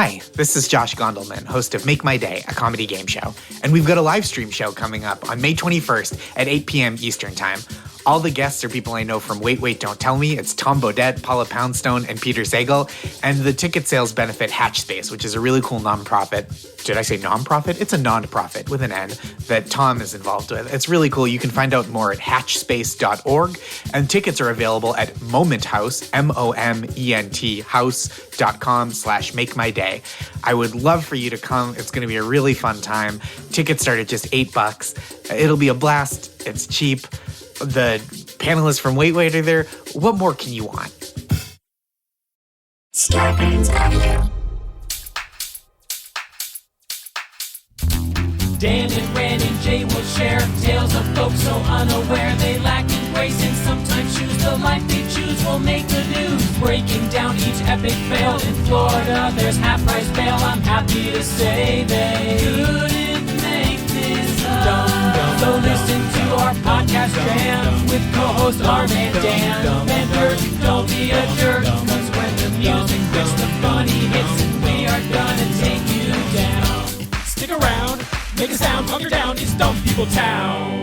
Hi, this is Josh Gondelman, host of Make My Day, a comedy game show. And we've got a live stream show coming up on May 21st at 8 p.m. Eastern Time. All the guests are people I know from Wait, Wait, Don't Tell Me. It's Tom Bodette, Paula Poundstone, and Peter Sagal. And the ticket sales benefit Hatch Space, which is a really cool nonprofit. Did I say nonprofit? It's a non-profit with an N that Tom is involved with. It's really cool. You can find out more at hatchspace.org. And tickets are available at Moment House, M-O-M-E-N-T, house.com/makemyday. I would love for you to come. It's going to be a really fun time. Tickets start at just $8. It'll be a blast. It's cheap. The panelists from Wait Wait are there. What more can you want? Dan and Ren and Jay will share tales of folks so unaware they lack in grace and sometimes choose the life they choose will make the news. Breaking down each epic fail in Florida, there's half price bail. I'm happy to say they couldn't make this up. So listen to our podcast jam with co-host Arm and Dan. Bender, don't be a jerk, cause when the music hits, the funny hits, and we are gonna take you down. Stick around, make a sound, hunker down, it's Dumb People Town.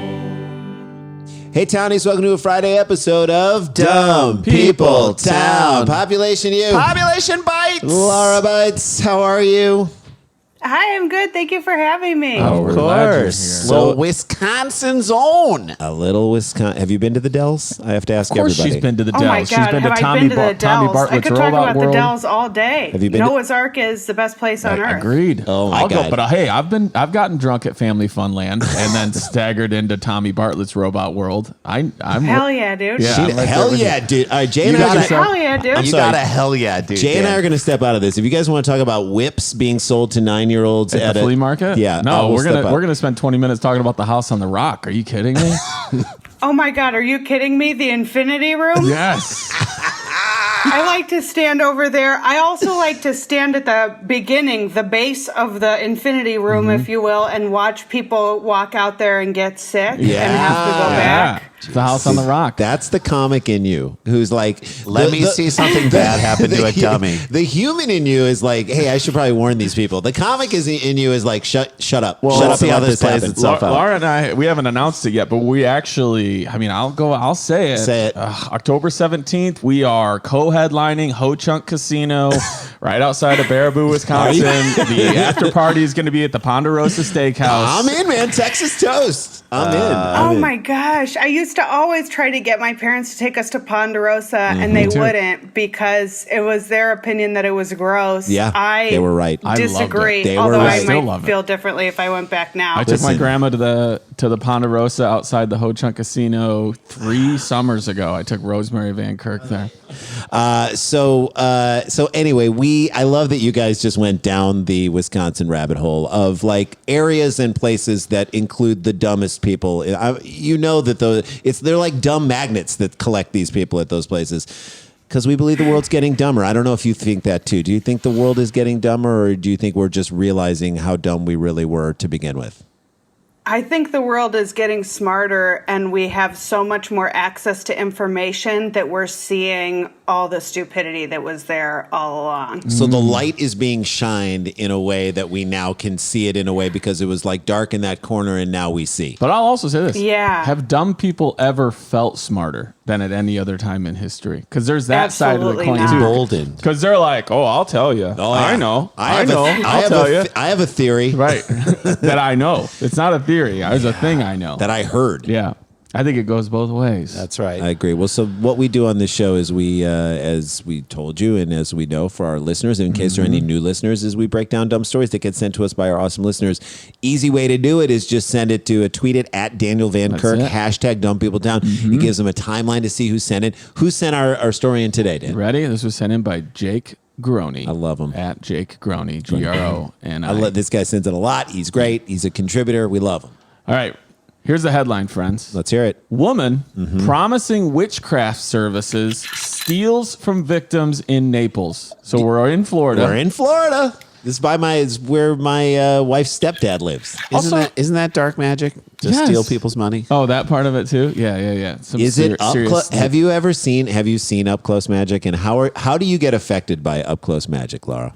Hey Townies, welcome to a Friday episode of Dumb People Town. Population U. Population Bites. Lara Beitz, how are you? Hi, I'm good. Thank you for having me. Of course. Little Wisconsin's own. A little Wisconsin. Have you been to the Dells? I have to ask everybody. Of course she's been to the Oh Dells. my God, She's been to have I Tommy been to the Tommy Dells? I Bartlett's could talk Robot about the World. Dells all day. Have you been to- Noah's Ark is the best place on earth. Agreed. Oh my I'll God. go, but hey, I've gotten drunk at Family Funland and then staggered into Tommy Bartlett's Robot World. I'm Hell yeah, dude. Yeah. I'm like Hell everything. yeah, dude. All right, Jay and You I are gotta- gonna- Hell yeah, dude. I'm You sorry. got a hell yeah, dude. Jay and I Dan. are going to step out of this. If you guys want to talk about whips being sold to 9-year-olds at the flea market. yeah, I no, will we're step out. gonna spend 20 minutes talking about the house on the rock. Are you kidding me? Oh my God, are you kidding me? The Infinity Room? Yes. I like to stand over there. I also like to stand at the beginning, the base of the Infinity Room, if you will, and watch people walk out there and get sick and have to go back. The house on the rock. That's the comic in you who's like, Let me see something bad happen to a dummy. The human in you is like, hey, I should probably warn these people. The comic is in you is like, shut up. Shut up let's see and how let this plays happen. itself out. Laura and I, we haven't announced it yet, but we actually, I'll say it. Say it. October 17th, we are co-headlining Ho Chunk Casino right outside of Baraboo, Wisconsin. The after party is going to be at the Ponderosa Steakhouse. I'm in, man. Texas toast. I'm in. Oh my gosh. I used to always try to get my parents to take us to Ponderosa and they too. wouldn't because it was their opinion that it was gross. Yeah, I they were right. I loved it. disagree. They were although right. I Still might love it. feel differently if I went back now. I took my Listen. grandma to the Ponderosa outside the Ho Chunk Casino 3 summers ago. I took Rosemary Van Kirk there. So anyway, I love that you guys just went down the Wisconsin rabbit hole of like areas and places that include the dumbest people. You know that they're like dumb magnets that collect these people at those places because we believe the world's getting dumber. I don't know if you think that too. Do you think the world is getting dumber, or do you think we're just realizing how dumb we really were to begin with? I think the world is getting smarter and we have so much more access to information that we're seeing all the stupidity that was there all along. So the light is being shined in a way that we now can see it in a way because it was like dark in that corner and now we see. But I'll also say this. Yeah. Have dumb people ever felt smarter than at any other time in history? Because there's that side of the Absolutely coin not. too. Emboldened. Because they're like, oh, I'll tell you. Oh, yeah. I know. I'll tell you. I have a theory Right. That I know. It's not a theory. There's a thing I know. that I heard. Yeah. I think it goes both ways. That's right. I agree. Well, so what we do on this show is as we told you, and as we know for our listeners, and in case there are any new listeners, is we break down dumb stories that get sent to us by our awesome listeners. Easy way to do it is just tweet it at Daniel Van That's Kirk, it. hashtag Dumb People Down. He gives them a timeline to see who sent it. Who sent our story in today, Dan? Ready? This was sent in by Jake Groney. I love him. At Jake Groney, G-R-O-N-I. I love this guy. Sends it a lot. He's great. He's a contributor. We love him. All right. Here's the headline, friends. Let's hear it. Woman promising witchcraft services steals from victims in Naples. So we're in Florida. We're in Florida. This is where my wife's stepdad lives. Isn't that dark magic to Yes. steal people's money? Oh, that part of it too? Yeah. Some Is it up serious close? stuff. Have you seen up close magic? And how do you get affected by up close magic, Laura?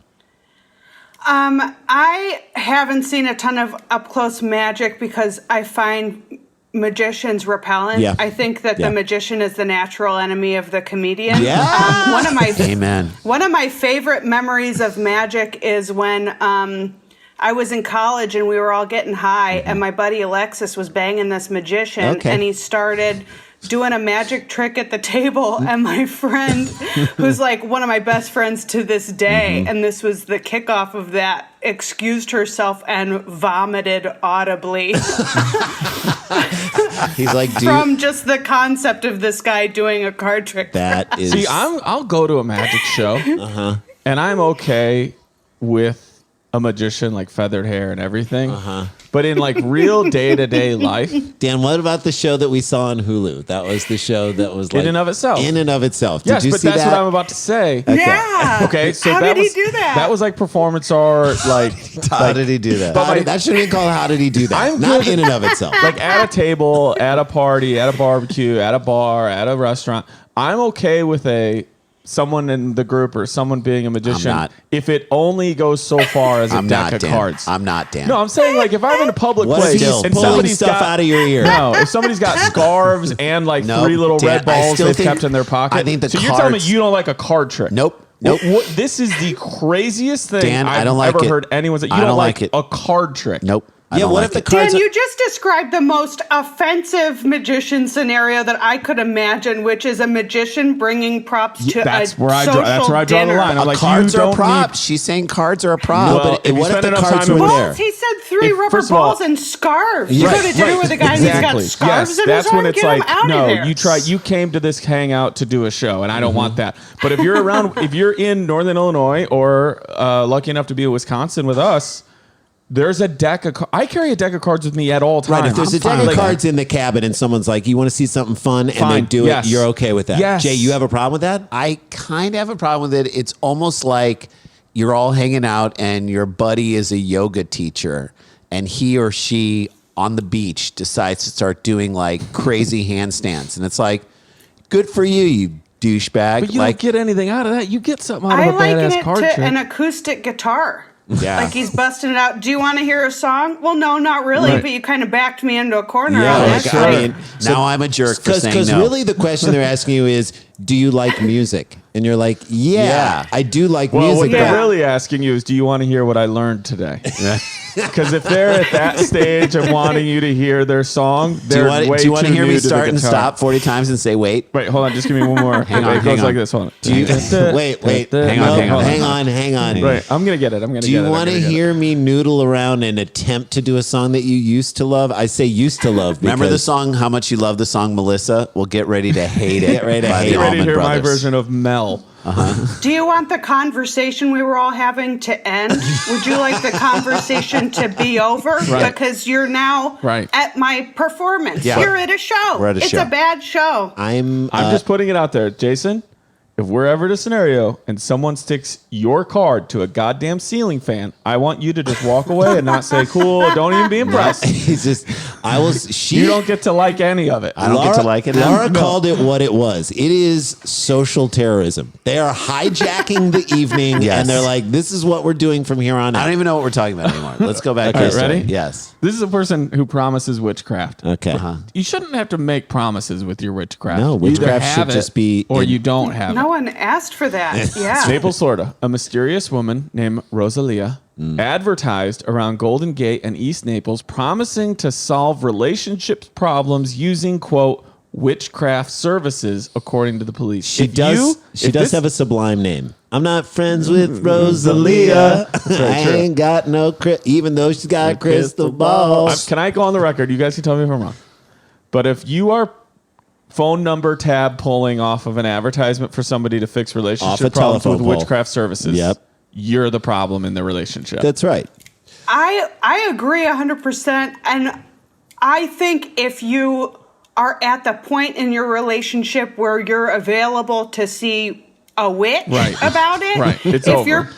I haven't seen a ton of up-close magic because I find magicians repellent. Yeah. I think that the magician is the natural enemy of the comedian. Yeah. Amen. One of my favorite memories of magic is when I was in college and we were all getting high, and my buddy Alexis was banging this magician, and he started doing a magic trick at the table, and my friend, who's like one of my best friends to this day, and this was the kickoff of that, excused herself and vomited audibly. He's like, dude, from just the concept of this guy doing a card trick. that is. See, I'll go to a magic show, and I'm okay with a magician, like feathered hair and everything. But in like real day-to-day life, Dan, what about the show that we saw on Hulu? That was the show that was like in and of itself. In and of itself. Yes, Did you but see that's that? what I'm about to say. Yeah. Okay, so How that did was, he do that? That was like performance art, like How did he do that? That should have been called How Did He Do That? I'm Not good. in and of itself. like at a table, at a party, at a barbecue, at a bar, at a restaurant. I'm okay with someone in the group or someone being a magician I'm not. if it only goes so far as a I'm deck not of Dan. cards. I'm not Dan. No, I'm saying like if I'm in a public What if place he's and pulling somebody's stuff got, out of your ear? No, if somebody's got scarves and like Nope, 3 little Dan, red I balls still they've think- kept in their pocket. I think the so you're telling me cards- you don't like a card trick? Nope. This is the craziest thing Dan, I've I don't like ever it. heard anyone say. You I don't don't like like it. a card trick. Nope. I Yeah, don't what like if the it. cards Dan, are- you just described the most offensive magician scenario that I could imagine, which is a magician bringing props to That's a where I social draw. That's where I draw the dinner. line. I'm like, Cards you are don't props. need. She's saying cards are a prop. No, Well, but if you what if spend the enough cards time were with- there? Balls, he said 3 rubber first of all- balls and scarves. You Right, go to dinner with a guy Exactly. who's got scarves Yes, in that's his when arm. it's Get like, him out no, of there. you came to this hangout to do a show, and I don't want that. But if you're around, if you're in Northern Illinois or lucky enough to be in Wisconsin with us, there's a deck of. I carry a deck of cards with me at all times. Right, if there's I'm a deck fine of with cards in the cabin and someone's like, you want to see something fun, and they Fine, do yes. it, you're okay with that. Yes. Jay, you have a problem with that? I kind of have a problem with it. It's almost like you're all hanging out and your buddy is a yoga teacher and he or she on the beach decides to start doing like crazy handstands. And it's like, good for you, you douchebag. But you like, don't get anything out of that. You get something out I of a liken badass it card to trick. an acoustic guitar. Yeah. Like he's busting it out. Do you want to hear a song? Well, no, not really, Right. but you kind of backed me into a corner Yeah, on like, that. I mean, now I'm a jerk for saying Because no. really the question they're asking you is, do you like music? And you're like, yeah. I do like Well, what music. they're Yeah. really asking you is, do you want to hear what I learned today? Because if they're at that stage of wanting you to hear their song, do they're you way want too to hear new me to the start and guitar. stop 40 times and say, wait? Wait, hold on. Just give me one more. Hang on, It goes hang like on. this. Hold on. Do you, wait. Hang on, No, hang on. hang on. Right. I'm going to get it. Do you want to hear me noodle around and attempt to do a song that you used to love? I say used to love. Remember the because- song, How Much You Love the Song, Melissa? Well, get ready to hate it. Get ready to by hate the it. Get ready to Allman hear my Brothers. version of Mel. Do you want the conversation we were all having to end? Would you like the conversation to be over? Right. Because you're now Right. at my performance. Yeah. You're at a show. We're at a it's show. a bad show. I'm just putting it out there. Jason, if we're ever at a scenario and someone sticks your card to a goddamn ceiling fan, I want you to just walk away and not say, cool, don't even be impressed. He's just. I was. She. You don't get to like any of it. I don't get to like it now. Laura called it what it was. It is social terrorism. They are hijacking the evening, Yes. and they're like, "This is what we're doing from here on I out." don't even know what we're talking about anymore. Let's go back. Okay, to the story. ready? Yes. This is a person who promises witchcraft. Okay. You shouldn't have to make promises with your witchcraft. No, You either witchcraft have should just it be or in- you don't have No it. one asked for that. Yeah. Naples, Florida. A mysterious woman named Rosalia advertised around Golden Gate and East Naples, promising to solve relationship problems using, quote, witchcraft services, according to the police. She does. She does have a sublime name. I'm not friends with Rosalia. I true. ain't got no even though she's got crystal balls. Can I go on the record? You guys can tell me if I'm wrong. But if you are phone number tab pulling off of an advertisement for somebody to fix Off a relationship problems with telephone pole. witchcraft services, Yep. you're the problem in the relationship. That's right. I agree 100%. And I think if you are at the point in your relationship where you're available to see a witch Right. about it. Right. It's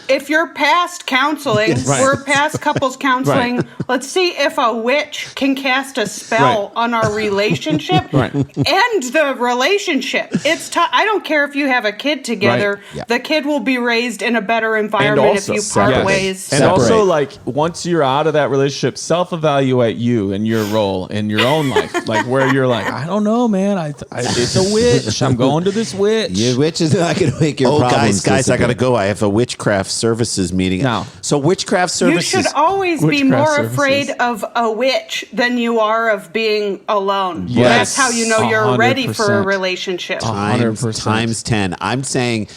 if you're past counseling, Right. we're past couples counseling. Right. Let's see if a witch can cast a spell Right. on our relationship. Right. End the relationship. It's I don't care if you have a kid together. Right. Yeah. The kid will be raised in a better environment if you part yes. ways. And also, Separate. like, once you're out of that relationship, self-evaluate you and your role in your own life. Like, where you're like, I don't know, man. It's a witch. I'm going to this witch. Your witch is not going to make your problems guys, I got to disappear. go. I have a WitchCraft services meeting. Now. So WitchCraft You services. should always be Witchcraft more services. afraid of a witch than you are of being alone. Yes. That's how you know you're ready for a 100%. relationship. times 100%. 10. I'm saying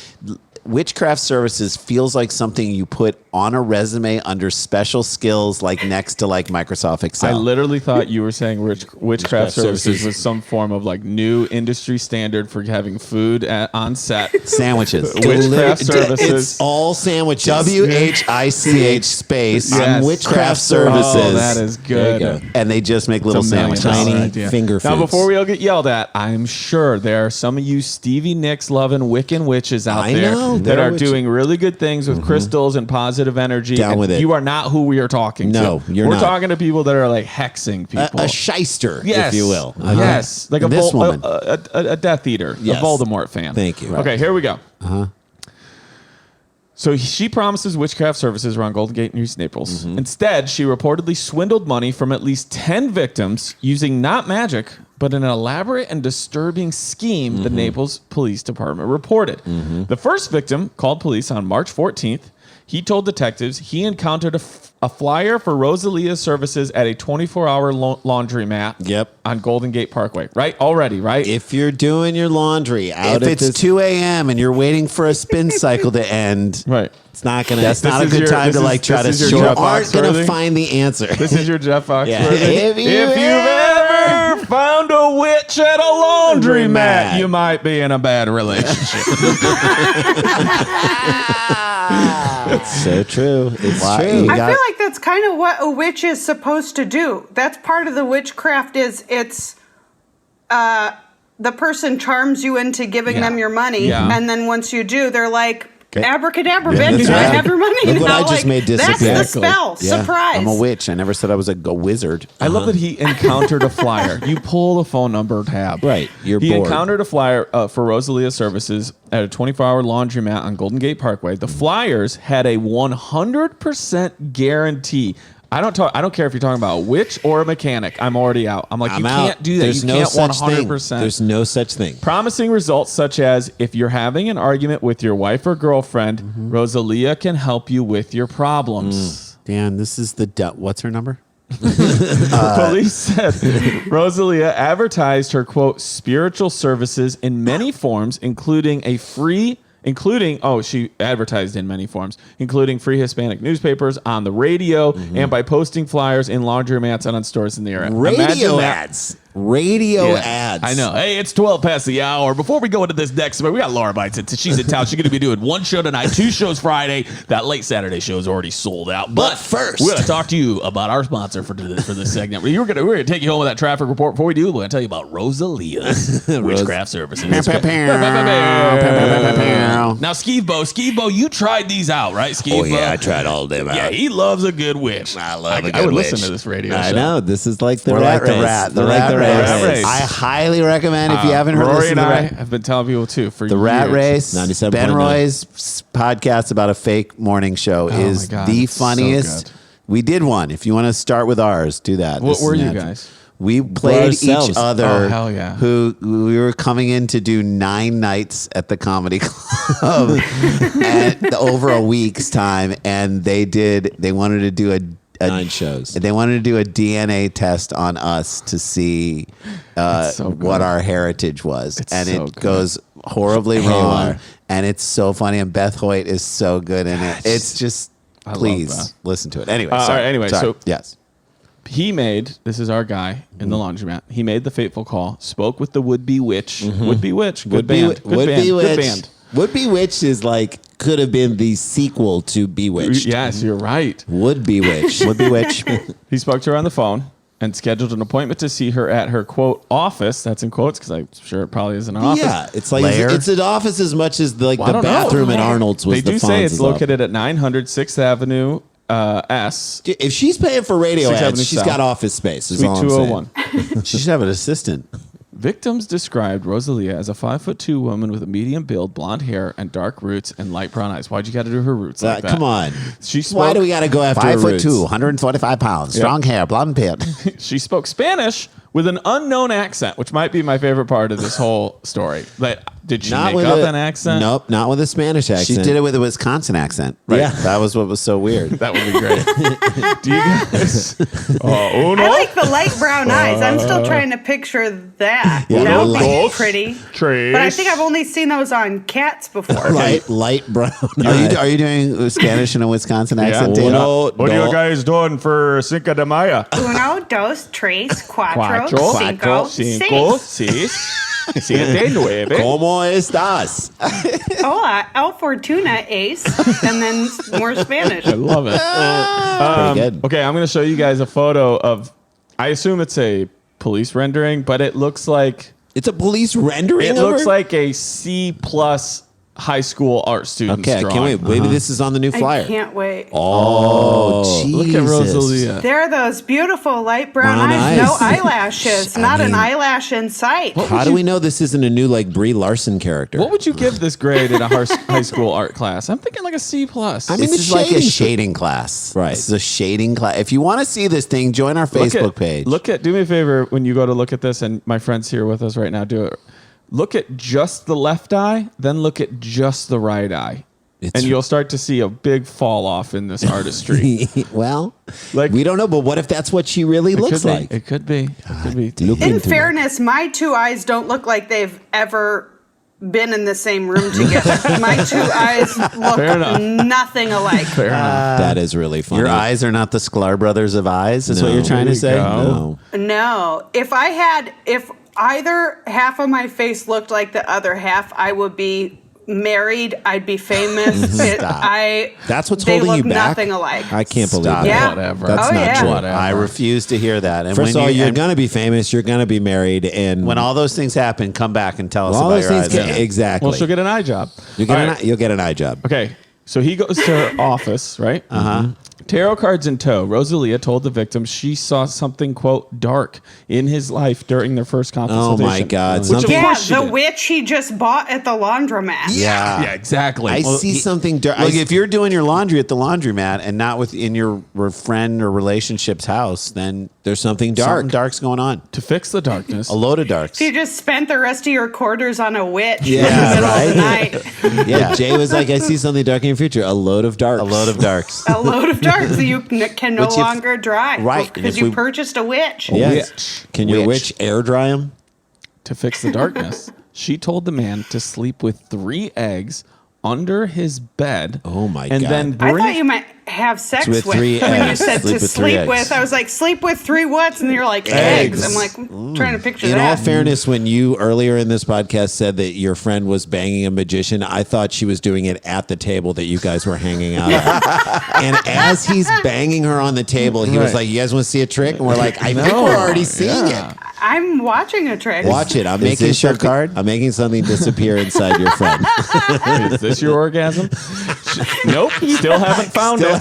Witchcraft services feels like something you put on a resume under special skills, like next to like Microsoft I Excel. literally thought you were saying witchcraft services services. was some form of like new industry standard for having food on set. Sandwiches. Witchcraft services. It's all sandwiches. WHICH space Yes. Witchcraft services. Oh, that is There good. you go. and they just make little It's a $1 million sandwiches. Tiny idea. finger Now, foods. before we all get yelled at, I'm sure there are some of you Stevie Nicks loving Wiccan witches out I there know, that there are are witches. doing really good things with crystals and positive energy. Down and with it. You are not who we are talking No, to. you're We're not. talking to people that are like hexing people. a shyster, Yes. if you will. Yes. Like a, This woman. a Death Eater, Yes. a Voldemort fan. Thank you. Okay, here we go. So she promises witchcraft services around Golden Gate and East Naples. Instead, she reportedly swindled money from at least 10 victims using not magic, but an elaborate and disturbing scheme the Naples Police Department reported. The first victim called police on March 14th. He told detectives he encountered a flyer for Rosalia's services at a 24-hour laundromat Yep. on Golden Gate Parkway. Right? Already, right? If you're doing your laundry out If at it's this, 2 a.m. and you're waiting for a spin cycle to end, right. it's not gonna. that's not a is good your- time this to is- like try to this is you your short. Jeff aren't gonna Foxworthy? find the answer. This is your Jeff Foxworthy. Yeah. If you've ever found a witch at a laundromat, you might be in a bad relationship. so true. It's Why? true. I feel like that's kind of what a witch is supposed to do. That's part of the witchcraft is it's the person charms you into giving Yeah. them your money, Yeah. and then once you do, they're like, Okay. abracadabra, Yeah, bitch, that's I right. have your money Look what now. I just made That's disappear. the Exactly. spell. Yeah, Surprise. I'm a witch. I never said I was a wizard. I love that he encountered a flyer. You pull the phone number tab. Right, you're he bored. encountered a flyer for Rosalia services at a 24-hour laundromat on Golden Gate Parkway. The flyers had a 100% guarantee. I don't care if you're talking about a witch or a mechanic. I'm already out. I'm like, I'm you out. can't do that. There's you no can't such 100%. thing. There's no such thing. Promising results such as if you're having an argument with your wife or girlfriend, Rosalia can help you with your problems. Dan, this is the what's her number? Police said Rosalia advertised her quote spiritual services in many forms, including she advertised in many forms, including free Hispanic newspapers, on the radio, and by posting flyers in laundromats and on stores in the area. Imagine Radio that. ads. Radio Yeah, ads. I know. Hey, it's 12 past the hour. Before we go into this next, we got Lara Beitz. She's in town. She's going to be doing one show tonight, 2 shows Friday. That late Saturday show is already sold out. But first, we're going to talk to you about our sponsor for this segment. We're going to take you home with that traffic report. Before we do, we're going to tell you about Rosalia's Witchcraft Services. Now, Skeebo, you tried these out, right, Skeebo? Oh yeah, I tried all of them out. Yeah, he loves a good witch. I love a good I would witch. listen to this radio I show. know. This is like the We're rat like the race. rat. The We're like rat the race. Rat race. I highly recommend if you haven't heard Rory listen and to I the have been telling people too for The Rat years. Race, 97.9. Ben Roy's podcast about a fake morning show is my God, the it's so funniest. good. We did one. If you want to start with ours, do that. What This is were you natural. guys? We played ourselves. each other. Oh, hell yeah. Who we were coming in to do 9 nights at the comedy club over a week's time, and they wanted to do a 9 shows. They wanted to do a DNA test on us to see so good. what our heritage was, and so it good. goes horribly Haywire. wrong. And it's so funny, and Beth Hoyt is so good in it. It's just, love please Beth. listen to it. Anyway, All sorry. right, anyway, Sorry. so- yes, This is our guy in the laundromat. He made the fateful call, spoke with the would-be witch. Would-be witch. Good band. Good band. Good band. Would Bewitched is like could have been the sequel to Bewitched. Yes, you're right. Would Bewitched. would be witch. He spoke to her on the phone. and scheduled an appointment to see her at her, quote, office. That's in quotes because I'm sure it probably is an office. Yeah, it's like Lair? it's an office as much as Well, I the don't know. bathroom at Arnold's was They the do say it's Fonz's located at 900 6th Avenue S. office. If she's paying for radio 6th ads, Avenue she's South. got office space. Is Suite all I'm saying. 201. She should have an assistant. Victims described Rosalia as a 5'2" woman with a medium build, blonde hair, and dark roots and light brown eyes. Why'd you got to do her roots like that? Come on. She Why spoke- do we got to go after her roots? 5'2", 125 pounds, strong hair, blonde beard. She spoke Spanish with an unknown accent, which might be my favorite part of this whole story. But did she make up an accent? Nope, not with a Spanish accent. She did it with a Wisconsin accent. Right. Yeah. That was what was so weird. That would be great. Do you guys? Uno? I like the light brown eyes. I'm still trying to picture that. Yeah, That would be dos, pretty. tres. But I think I've only seen those on cats before. light brown. Are you doing Spanish in a Wisconsin accent? Dana? Uno, What are dos. you guys doing for Cinco de Mayo? Uno, dos, tres, cuatro, Cuatro, cinco, cinco, seis. seis, siete, nueve. ¿Cómo estás? Hola, El Fortuna, ace. And then more Spanish. I love it. Pretty good. Okay, I'm going to show you guys a photo of, I assume it's a police rendering, but it looks like It's a police rendering. it of looks her? like a C+ high school art student. Okay, I can't wait. Maybe this is on the new flyer. I can't wait. Oh, Look at Rosalia. There are those beautiful light brown Brown eyes. No eyes. eyelashes. Not an eyelash in sight. How do we know this isn't a new like Brie Larson character? What would you give this grade in a high school art class? I'm thinking like a C+. I mean, This it's is like a shading. shading class. Right. This is a shading class. If you want to see this thing, join our Facebook page. Do me a favor when you go to look at this, and my friend's here with us right now, do it. Look at just the left eye, then look at just the right eye. And you'll start to see a big fall off in this artistry. Well, Like- we don't know, but what if that's what she really looks like? It could be. It could be. Look In into it. fairness, my two eyes don't look like they've ever been in the same room together. My two eyes Fair enough. look nothing alike. Fair enough. That is really funny. Your eyes are not the Sklar brothers of eyes, is No. what you're trying to There you say? go. No. No. If either half of my face looked like the other half, I would be married. I'd be famous. That's what's they holding look you back. nothing alike. I can't believe Stop. that. Yeah. Whatever. That's Oh, not yeah. true. Whatever. I refuse to hear that. And First of all, you- you're and going to be famous. You're going to be married, and when all those things happen, come back and tell us all about those your things eyes. get, exactly. Well, she'll get an eye job. You'll get All an right. you'll get an eye job. Okay, so he goes to her office, right? Tarot cards in tow, Rosalia told the victim she saw something, quote, dark in his life during their first Oh consultation. my God! Which Something. of Yeah, course she the did. witch he just bought at the laundromat. Yeah. exactly. I see something dark. Look, if you're doing your laundry at the laundromat and not within your friend or relationship's house, then there's something dark. something dark's going on. to fix the darkness, A load of darks. So you just spent the rest of your quarters on a witch Yeah, in the middle of the right. night. Yeah, Jay was like, I see something dark in your future. A load of dark. A load of darks. A load of dark, so you can no Which if- longer dry. right, and Because if you we- purchased a witch. Yes. Witch. Can your Witch. witch air dry him? to fix the darkness. She told the man to sleep with 3 eggs under his bed. Oh, my and God. then I bring thought you might have sex With with. 3 When you eggs. said Sleep to with 3 sleep eggs. with, I was like, sleep with 3 whats? And you're like, Eggs. eggs. I'm like, trying to picture In all that. fairness, when you earlier in this podcast said that your friend was banging a magician, I thought she was doing it at the table that you guys were hanging out at. And as he's banging her on the table, he was Right. like, "You guys want to see a trick?" And we're like, "I think we're already seeing it. I'm watching a trick. Watch it. I'm Is making this your something- card? I'm making something disappear inside your friend." Is this your orgasm? Nope, still haven't found it.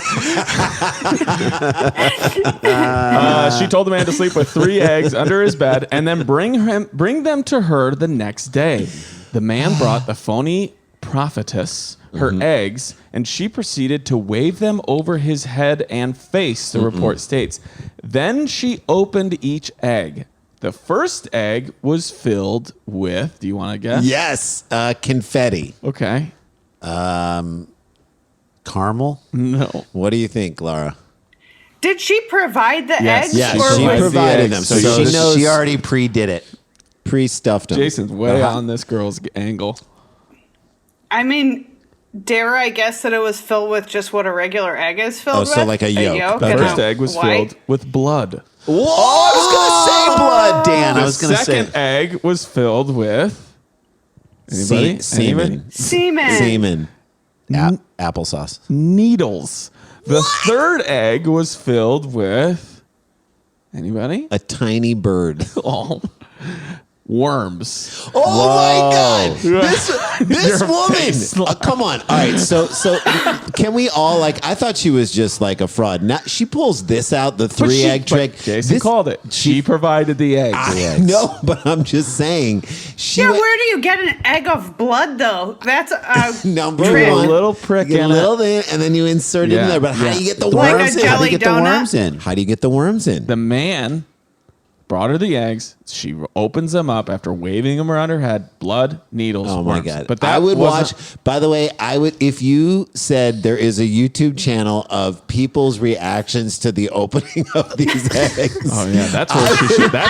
She told the man to sleep with 3 eggs under his bed and then bring them to her the next day. The man brought the phony prophetess her eggs, and she proceeded to wave them over his head and face, the report states. Then she opened each egg. The first egg was filled with, do you want to guess? Yes, confetti. Okay. Caramel? No. What do you think, Lara? Did she provide the Yes. eggs? Yes, or she was provided them. So So she knows she already pre-did it. pre-stuffed them. Jason's way on this girl's angle. I mean, dare I guess that it was filled with just what a regular egg is filled with? so like a yolk. The and first a egg was white? filled with blood. Whoa! I was gonna say blood, Dan. I The was gonna say. second egg was filled with anybody? Semen. Semen. Semen. Applesauce. Needles. The third egg was filled with Anybody? A tiny bird. Oh. Worms. Oh my God! This face, woman. Come on. All right. So can we all I thought she was just like a fraud. Now she pulls this out, the three egg trick. Jason called it. She provided the eggs. I know, but I'm just saying. Where do you get an egg of blood though? That's a number trick. one. A little prick You get in a little it. thing, and then you insert it in there. But how do you get the Like worms a in? How do jelly you get the donut? worms in? How do you get the worms in? The man brought her the eggs. She opens them up after waving them around her head. Blood, needles, Oh my worms. God! But that I would wasn't- watch. By the way, I would if you said there is a YouTube channel of people's reactions to the opening of these eggs. Oh yeah, that's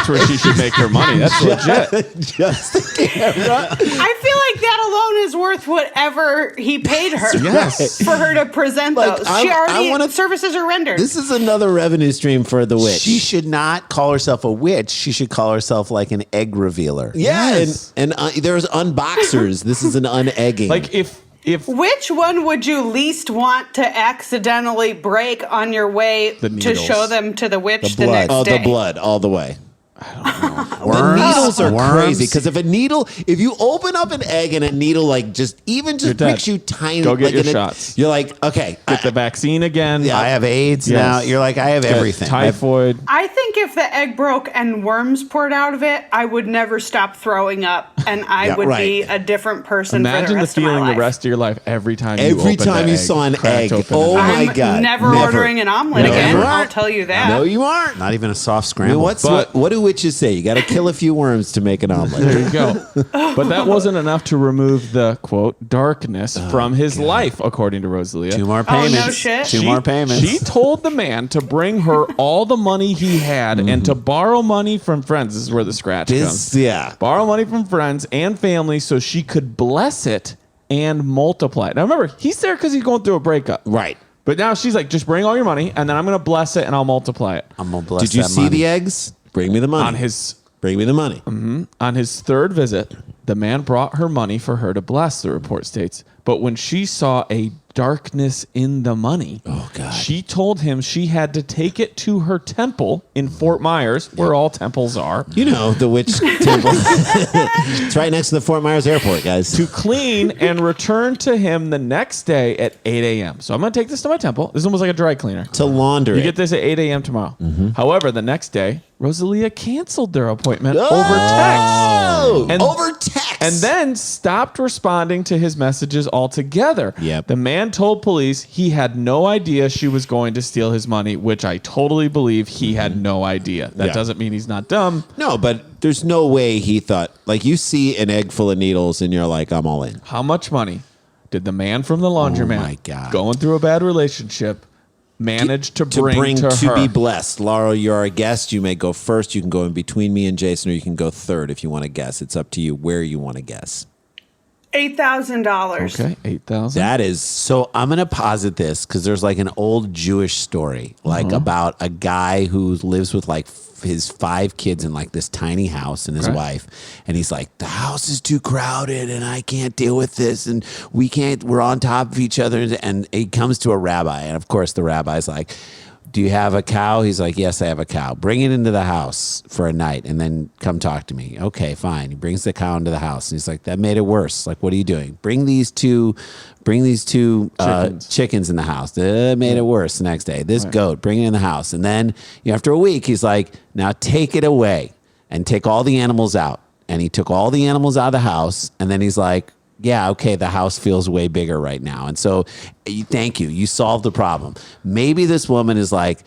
where she should make her money. That's legit. Just the camera. I feel like that alone is worth whatever he paid her. Yes. For her to present Like, those. I wanna- Services are rendered. This is another revenue stream for the witch. She should not call herself a witch. She should call herself like an egg revealer. Yeah, Yes. and there's unboxers. This is an unegging. Like if Which one would you least want to accidentally break on your way The to needles. show them to the witch the, blood. next oh, day? the blood all the way. Worms, The needles are worms. crazy because if you open up an egg and a needle just You're dead. pricks you tiny, Go get like your in a- shots. You're like, okay, get the vaccine again. I have AIDS Yes. now. You're like, I have everything. Typhoid. I think if the egg broke and worms poured out of it, I would never stop throwing up, and I Yeah, would right. be a different person for Imagine the the rest of my feeling life. the rest of your life every time you Every opened time an you egg, saw an cracked egg. open Oh an egg. I'm my God, never never. ordering an omelet No, again. you're I'll right. tell you that. No, you aren't. Not even a soft I scramble. mean, what do witches say? You got to kill a few worms to make an omelet. There you go. But that wasn't enough to remove the quote darkness from his life, according to Rosalia. 2 more Oh, payments. no shit. Two more payments. She told the man to bring her all the money he had and to borrow money from friends. This is where the scratch comes. Yeah. Borrow money from friends and family so she could bless it and multiply it. Now remember, he's there because he's going through a breakup. Right. But now she's like, just bring all your money and then I'm going to bless it and I'll multiply it. I'm gonna bless Did you that see money. the eggs? Bring me the money. Bring me the money. On his third visit, the man brought her money for her to bless, the report states. But when she saw a darkness in the money, Oh, God. she told him she had to take it to her temple in Fort Myers, where all temples are, You know, the witch temple. It's right next to the Fort Myers airport, guys. to clean and return to him the next day at 8 a.m. So I'm going to take this to my temple. This is almost like a dry cleaner. To launder You it. get this at 8 a.m. tomorrow. However, the next day, Rosalia canceled their appointment over Oh, text. over text. And then stopped responding to his messages altogether. Yep. The man told police he had no idea she was going to steal his money, which I totally believe he had no idea. That Yeah. doesn't mean he's not dumb. No, but there's no way he thought, like, you see an egg full of needles and you're like, I'm all in. How much money did the man from the laundromat, my God. going through a bad relationship, manage to bring to her? be blessed. Laura, you're our guest. You may go first. You can go in between me and Jason, or you can go third if you want to guess. It's up to you where you want to guess. $8,000. Okay, 8,000. That is So I'm going to posit this because there's like an old Jewish story, like about a guy who lives with like his 5 kids in like this tiny house and his Okay. wife. And he's like, the house is too crowded and I can't deal with this. And we're on top of each other. And he comes to a rabbi. And of course, the rabbi's like, do you have a cow? He's like, yes, I have a cow. Bring it into the house for a night and then come talk to me. Okay, fine. He brings the cow into the house and he's like, that made it worse. Like, what are you doing? Bring these two chickens in the house. That made it worse the next day. This goat, bring it in the house. And then after a week, he's like, now take it away and take all the animals out. And he took all the animals out of the house. And then he's like, yeah, okay, the house feels way bigger right now. And so thank you. You solved the problem. Maybe this woman is like,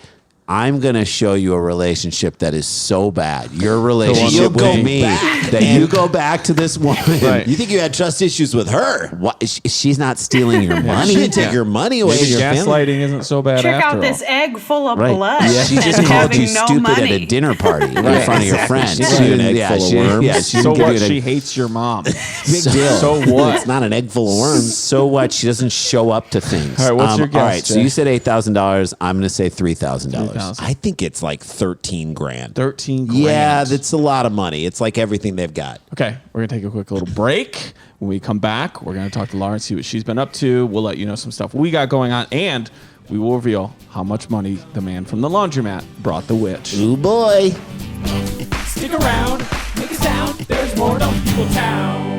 I'm going to show you a relationship that is so bad. Your relationship with me. That you go back to this woman. Right. You think you had trust issues with her? What, she's not stealing your money. She didn't take your money away. Maybe Your family. gaslighting isn't so bad Check after out all. this egg full of Right. blood. Yeah, she just and called you having no stupid money. at a dinner party in front of your friends. She gave you an egg full of worms. Yeah, she So didn't give what? you an She egg. hates your mom. Big deal. So what? It's not an egg full of worms. So what? She doesn't show up to things. All right, what's your guess, All right, so Jay? you said $8,000. I'm going to say $3,000. $3,000. I think it's like 13 grand. 13 grand. Yeah, that's a lot of money. It's like everything they've got. Okay, we're going to take a quick little break. When we come back, we're going to talk to Lara and see what she's been up to. We'll let you know some stuff we got going on. And we will reveal how much money the man from the laundromat brought the witch. Ooh, boy. Stick around, make a sound. There's more Dumb People Town.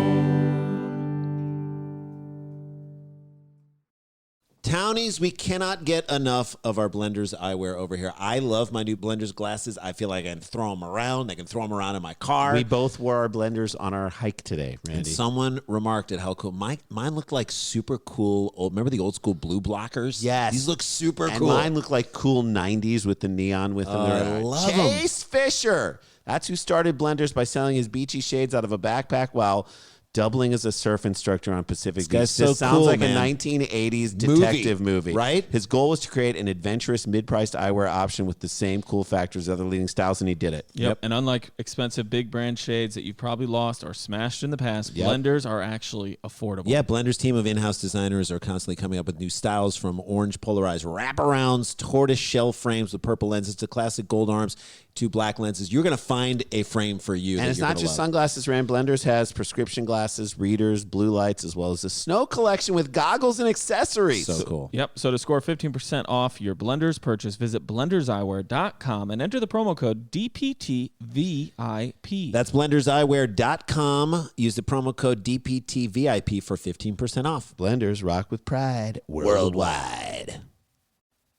Townies, we cannot get enough of our Blenders eyewear over here. I love my new Blenders glasses. I feel like I can throw them around. I can throw them around in my car. We both wore our blenders on our hike today, Randy. And someone remarked at how cool. Mine looked like super cool. Remember the old school blue blockers? Yes. These look super And cool. mine look like cool 90s with the neon with them. I love 'em. Chase Fisher. That's who started Blenders by selling his beachy shades out of a backpack while doubling as a surf instructor on Pacific Beach. guy's so This sounds cool, like man. a 1980s detective movie, right? His goal was to create an adventurous mid-priced eyewear option with the same cool factors as other leading styles, and he did it. Yep. And unlike expensive big brand shades that you've probably lost or smashed in the past, Yep. Blenders are actually affordable. Yeah, Blender's team of in-house designers are constantly coming up with new styles, from orange polarized wraparounds, tortoise shell frames with purple lenses, to classic gold arms, to black lenses. You're going to find a frame for you. And that it's you're not gonna just love. sunglasses, Rand. Blenders has prescription glasses, readers, blue lights, as well as a snow collection with goggles and accessories. So cool. Yep. So to score 15% off your Blenders purchase, visit blenderseyewear.com and enter the promo code DPTVIP. That's blenderseyewear.com. Use the promo code DPTVIP for 15% off. Blenders rock with pride worldwide.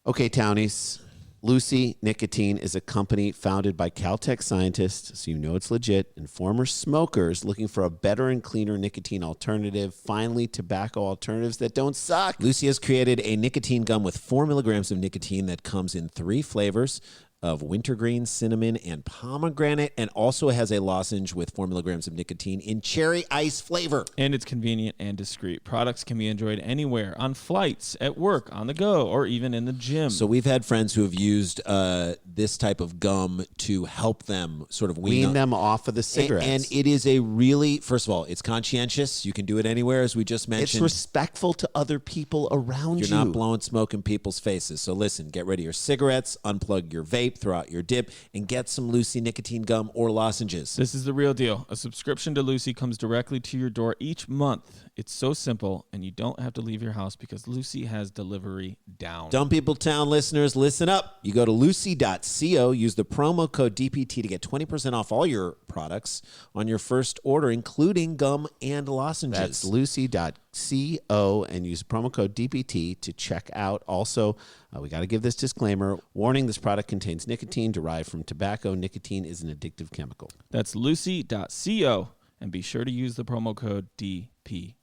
Okay, townies. Lucy Nicotine is a company founded by Caltech scientists, so you know it's legit, and former smokers looking for a better and cleaner nicotine alternative. Finally, tobacco alternatives that don't suck. Lucy has created a nicotine gum with 4 milligrams of nicotine that comes in 3 flavors of wintergreen, cinnamon, and pomegranate, and also has a lozenge with 4 milligrams of nicotine in cherry ice flavor. And it's convenient and discreet. Products can be enjoyed anywhere, on flights, at work, on the go, or even in the gym. So we've had friends who have used this type of gum to help them sort of Wean them off of the cigarettes. And it is a really, first of all, it's conscientious. You can do it anywhere, as we just mentioned. It's respectful to other people around You're you. not blowing smoke in people's faces. So listen, get rid of your cigarettes, unplug your vape, throw out your dip, and get some Lucy nicotine gum or lozenges. This is the real deal. A subscription to Lucy comes directly to your door each month. It's so simple, and you don't have to leave your house because Lucy has delivery down. Dumb People Town listeners, listen up. You go to lucy.co, use the promo code DPT to get 20% off all your products on your first order, including gum and lozenges. That's lucy.co and use promo code DPT to check out. Also, we got to give this disclaimer. Warning, this product contains nicotine derived from tobacco. Nicotine is an addictive chemical. That's lucy.co, and be sure to use the promo code DPT.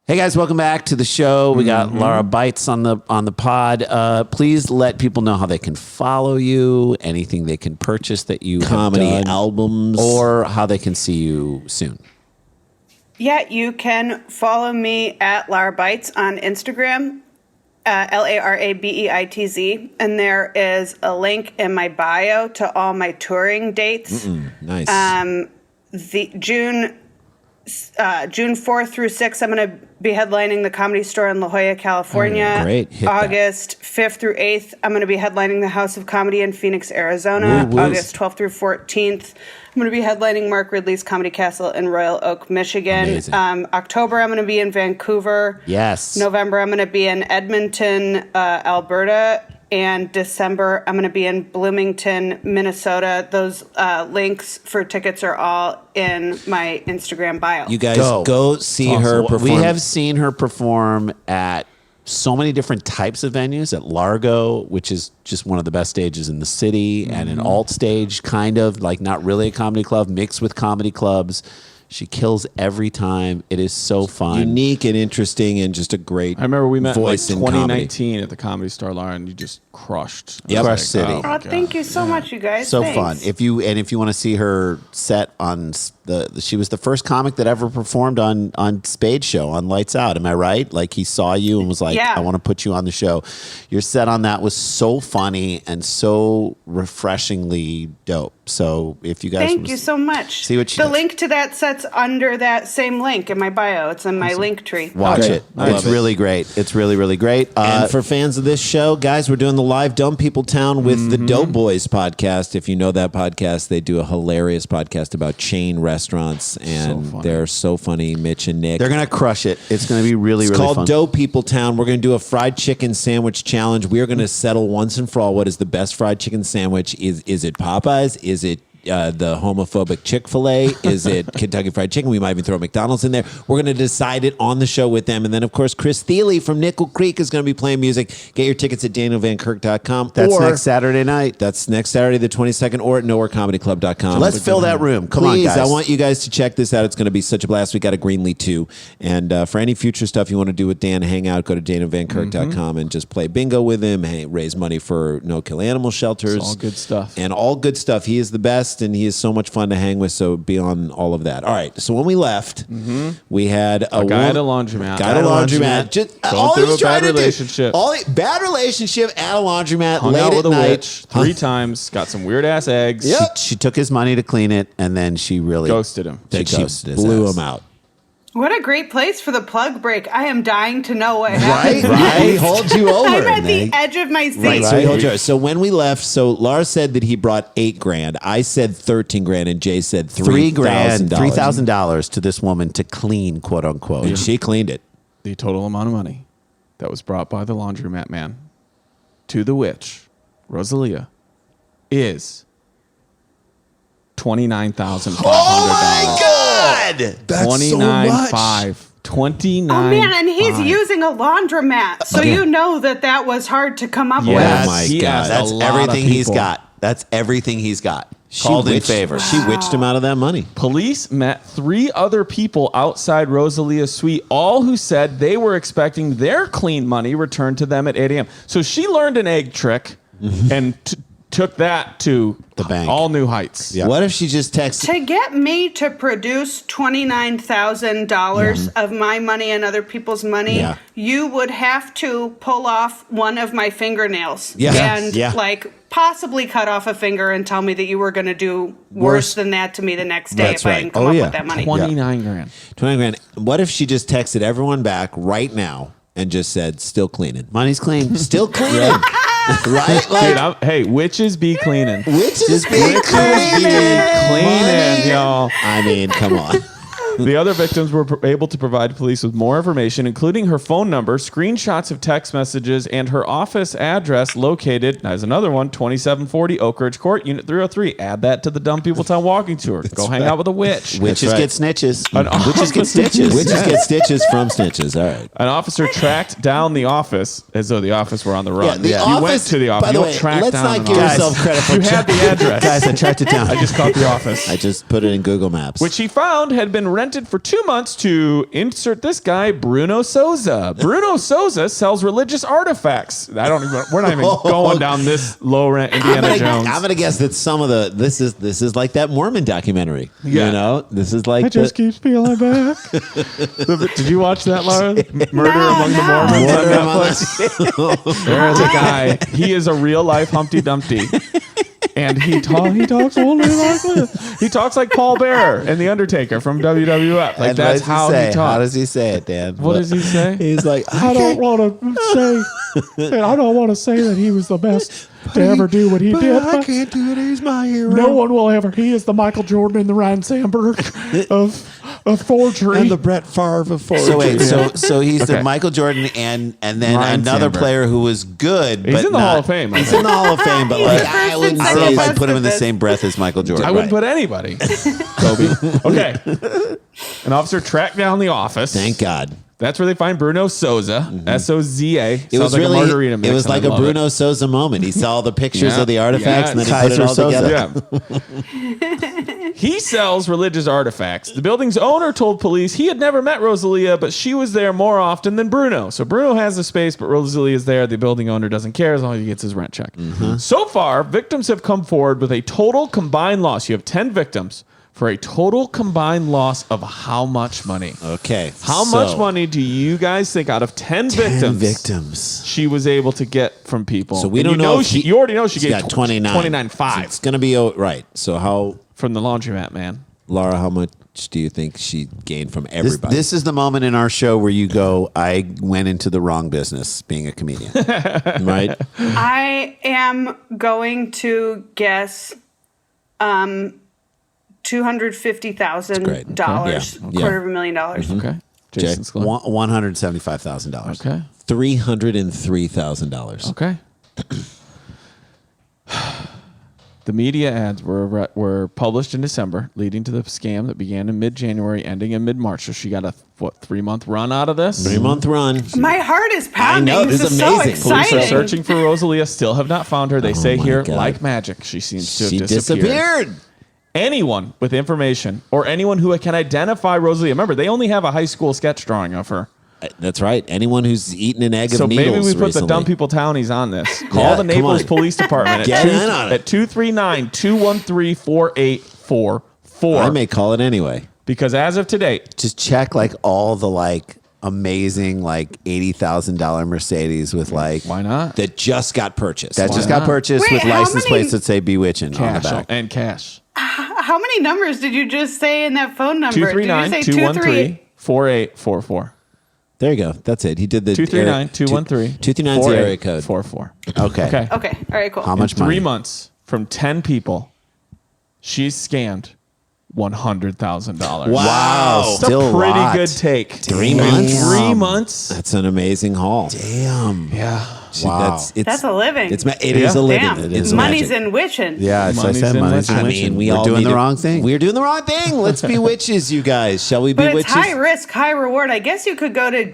Hey guys, welcome back to the show. We got Lara Beitz on the pod. Please let people know how they can follow you, anything they can purchase that you Comedy have done, albums. or how they can see you soon. Yeah, you can follow me at Lara Beitz on Instagram, LaraBeitz, and there is a link in my bio to all my touring dates. Nice. The June 4th through 6th, I'm going to be headlining the Comedy Store in La Jolla, California. Great. Hit that. August 5th through 8th, I'm going to be headlining the House of Comedy in Phoenix, Arizona. Woo, woo. August 12th through 14th, I'm going to be headlining Mark Ridley's Comedy Castle in Royal Oak, Michigan. Amazing. October, I'm going to be in Vancouver. Yes. November, I'm going to be in Edmonton, Alberta. And December, I'm going to be in Bloomington, Minnesota. Those links for tickets are all in my Instagram bio. You guys go see her perform. We have seen her perform at so many different types of venues, at Largo, which is just one of the best stages in the city, and an alt stage, kind of like not really a comedy club, mixed with comedy clubs. She kills every time. It is so fun. Unique and interesting, and just a great I remember we met in like voice in comedy. 2019 at the Comedy Store, Lara, and you just crushed. Yep. Crush City. Oh, thank you so much, you guys. So Thanks. fun. If you want to see her set on she was the first comic that ever performed on Spade Show on Lights Out. Am I right? Like he saw you and was like, Yeah. I want to put you on the show. Your set on that was so funny and so refreshingly dope. So if you guys Thank you so much. See what she the does. link to that set's under that same link in my bio. It's in my link tree. watch Okay. it. I It's love it. really great. It's really, really great. And for fans of this show, guys, we're doing the live Dumb People Town with the Doughboys podcast. If you know that podcast, they do a hilarious podcast about chain restaurants, and they're so funny. Mitch and Nick. they're going to crush it. It's going to be really, It's really called fun. Dough People Town. We're going to do a fried chicken sandwich challenge. We are going to settle once and for all what is the best fried chicken sandwich. Is it Popeyes? Is it the homophobic Chick-fil-A? Is it Kentucky Fried Chicken? We might even throw McDonald's in there. We're going to decide it on the show with them. And then, of course, Chris Thiele from Nickel Creek is going to be playing music. Get your tickets at danielvankirk.com. That's or next Saturday night. That's next Saturday, the 22nd, or at nowherecomedyclub.com. Let's fill that room. Come on, Please, guys. I want you guys to check this out. It's going to be such a blast. We got a Greenlee too. And for any future stuff you want to do with Dan, hang out, go to danielvankirk.com and just play bingo with him. Hey, raise money for no-kill animal shelters. It's all good stuff. And all good stuff. He is the best, and he is so much fun to hang with, so be on all of that. All right, so when we left, we had a guy at a laundromat. Guy at a laundromat. Just, Going all through he was a bad trying to do- relationship. bad relationship at a laundromat Hung late out at with a night. witch 3 times, got some weird ass eggs. Yep. She took his money to clean it, and then she really Ghosted him. Then she ghosted his blew ass. him out. What a great place for the plug break. I am dying to know what Right? happened. Right? We hold you over. I'm at Meg. the edge of my seat. Right, so we hold yours. So when we left, so Laura said that he brought $8,000. I said $13,000, and Jay said $3,000, $3,000. $3,000 to this woman to clean, quote unquote. And she cleaned it. The total amount of money that was brought by the laundromat man to the witch, Rosalia, is $29,500. God! That's $29,500. $29,500. Oh man, and he's using a laundromat, so you know that was hard to come up Yes. with. my He God. asked That's a lot of everything he's people. got. That's everything he's got. Called in favor. She witched him out of that money. Police met 3 other people outside Rosalia's suite, all who said they were expecting their clean money returned to them at 8 a.m. So she learned an egg trick and took that to The bank. all new heights. Yeah. What if she just texted? To get me to produce $29,000 of my money and other people's money, Yeah. you would have to pull off one of my fingernails Yeah. and Yeah. possibly cut off a finger and tell me that you were going to do Worse. worse than that to me the next day That's if I right. didn't come Oh, up yeah. with that money. $29,000. $20,000. What if she just texted everyone back right now and just said, still cleaning? Money's clean. Still cleaning. Right? Dude, Like, hey, witches be cleaning. witches be Witches be cleaning. cleaning, Money. y'all. I mean, come on. The other victims were able to provide police with more information, including her phone number, screenshots of text messages, and her office address located, as another one, 2740 Oak Ridge Court, Unit 303. Add that to the Dumb People Town walking tour. Go hang out with a witch. Witches right. get snitches. An Witches get officer- stitches. Witches get stitches from snitches. All right. An officer tracked down the office as though the office were on the run. the You office, went to the office. by the You way, don't track let's down not an give office. yourself credit for You had the address. Guys, I tracked it down. I just caught the office. I just put it in Google Maps. Which he found had been rented for 2 months to insert this guy, Bruno Souza. Bruno Souza sells religious artifacts. We're not even going down this low rent Indiana Jones. I'm gonna guess that some of this is like that Mormon documentary. Yeah. You know, this is like keeps peeling back. Did you watch that, Lara? Murder Among the no. Mormons on Murder Among Netflix. There's a guy. He is a real life Humpty Dumpty. And he talks only like this. He talks like Paul Bearer and The Undertaker from WWF. Like And what that's does how say? he How talks. does he say it, Dan? What does he say? He's like, I don't want to say, I don't want to say that he was the best to ever do what he did. I can't do it. He's my hero. No one will ever. He is the Michael Jordan and the Ryan Sandberg of forgery. And the Brett Favre of forgery. So wait, so he's Okay. the Michael Jordan and then Ryan another Sandberg. player who was good. He's but in the not- Hall of Fame. I He's think. in the Hall of Fame, but like He's the I first wouldn't and I don't know if say. I'd put him in the This. same breath as Michael Jordan. I wouldn't put anybody. Kobe. Okay. An officer tracked down the office. Thank God. That's where they find Bruno Souza. S-O-Z-A. It was like really. a margarita mix. It was and I like a love Bruno Souza moment. He saw the pictures Yeah. of the artifacts Yeah. and then he put it Kaiser all Soze. together. Yeah. He sells religious artifacts. The building's owner told police he had never met Rosalia, but she was there more often than Bruno. So Bruno has the space, but Rosalia is there. The building owner doesn't care as long as he gets his rent check. So far, victims have come forward with a total combined loss. You have 10 victims for a total combined loss of how much money? Okay. How much money do you guys think out of 10 victims she was able to get from people? So we And don't you know if you already know she gave got 29. 29.5 So it's going to be right. So how, from the laundromat man. Laura, how much do you think she gained from everybody? This is the moment in our show where you go, I went into the wrong business being a comedian. right? I am going to guess $250,000, $250,000, Okay. Jay? Jason's close. $175,000. Okay. $303,000. Okay. The media ads were published in December, leading to the scam that began in mid-January, ending in mid-March. So she got a 3-month run out of this. 3-month run. My heart is pounding. I know, this is so amazing. exciting. Police are searching for Rosalia, still have not found her. They say my here, God. like magic, she seems to She have disappeared. Anyone with information or anyone who can identify Rosalia, remember, they only have a high school sketch drawing of her. That's right. Anyone who's eaten an egg So of needles maybe we put recently. the dumb people townies on this. Call Yeah, the come Naples on. Police Department Get in on it. at 239-213-4844. I may call it anyway. Because as of today, Just check like all the like amazing like $80,000 Mercedes with like why not? That just got purchased. that just got not? purchased Wait, with how license many- plates that say Bewitching on the Cash back. and cash. How many numbers did you just say in that phone number? Did you say 239-213-4844. There you go. That's it. He did the 239-213. 239's the area code. 44. Okay. Okay. Okay. All right, cool. How much money? 3 months from 10 people, she's scammed $100,000. Wow. It's a Still a pretty lot. good take. 3 months? 3 months. That's an amazing haul. Damn. Yeah. Wow. That's a living. It is a living. Damn. It is Money's magic. in witching. Yeah, so I Money's said in money's in witching. I witching. mean, we We're all doing need the to- wrong thing. We're doing the wrong thing. Let's be witches, you guys. Shall we be But it's witches? high risk, high reward. I guess you could go to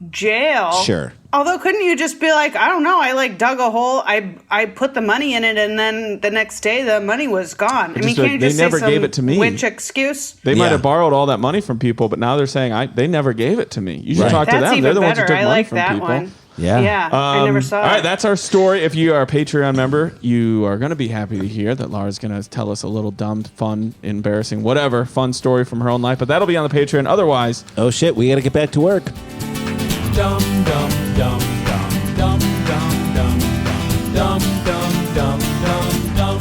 jail. Sure. Although, couldn't you just be like, I don't know, I like dug a hole, I put the money in it, and then the next day the money was gone. I mean, just can't like, you they just never say some gave it to me. witch excuse? They might Yeah. have borrowed all that money from people, but now they're saying they never gave it to me. You should Right. talk to That's them. even They're the better. ones who took I money like from that people. one. Yeah. Yeah, I never saw All it. right, that's our story. If you are a Patreon member, you are going to be happy to hear that Lara's going to tell us a little dumb, fun, embarrassing, whatever, fun story from her own life. But that'll be on the Patreon. Otherwise, Oh, shit. We got to get back to work. Dum dum dum dum dum dum dum dum dum dum dum dum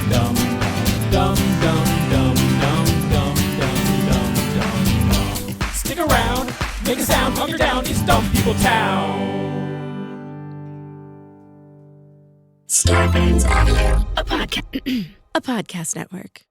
dum dum dum dum dum dum dum dum. Stick around, make a sound, hunker down, it's Dumb People Town. Starburns Audio, a podcast network.